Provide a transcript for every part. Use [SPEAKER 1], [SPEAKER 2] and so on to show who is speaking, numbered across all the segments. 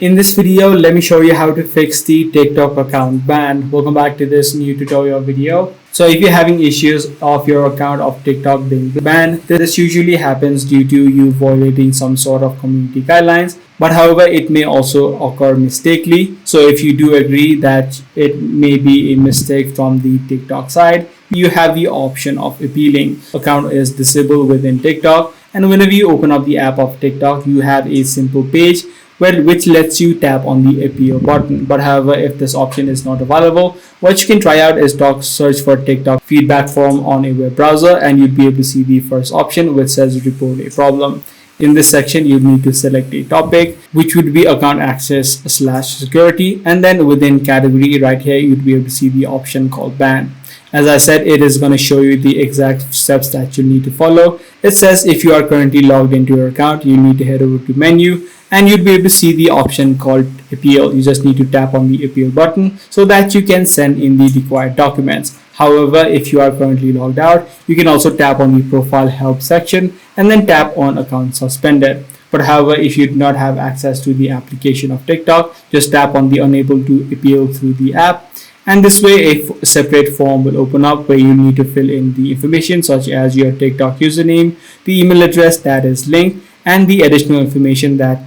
[SPEAKER 1] In this video, let me show you how to fix the TikTok account ban. Welcome back to this new tutorial video. So if you're having issues of your account of TikTok being banned, this usually happens due to you violating some sort of community guidelines. But however, it may also occur mistakenly. So if you do agree that it may be a mistake from the TikTok side, you have the option of appealing. Account is disabled within TikTok, and whenever you open up the app of TikTok, you have a simple page which lets you tap on the appeal button. But however, if this option is not available, what you can try out is search for TikTok feedback form on a web browser, and you'd be able to see the first option which says report a problem. In this section, you need to select a topic, which would be account access / security, and then within category right here, you'd be able to see the option called ban. As I said, it is going to show you the exact steps that you need to follow. It says if you are currently logged into your account, you need to head over to menu, and you'd be able to see the option called appeal. You just need to tap on the appeal button so that you can send in the required documents. However, if you are currently logged out, you can also tap on the profile help section and then tap on account suspended. But however, if you do not have access to the application of TikTok, just tap on the unable to appeal through the app. And this way a separate form will open up where you need to fill in the information such as your TikTok username, the email address that is linked, and the additional information that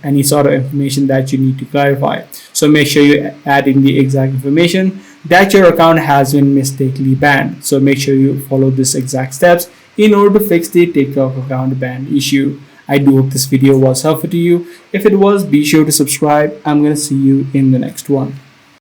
[SPEAKER 1] any sort of information that you need to clarify. So make sure you add in the exact information that your account has been mistakenly banned. So make sure you follow this exact steps in order to fix the TikTok account ban issue. I do hope this video was helpful to you. If it was, be sure to subscribe. I'm going to see you in the next one.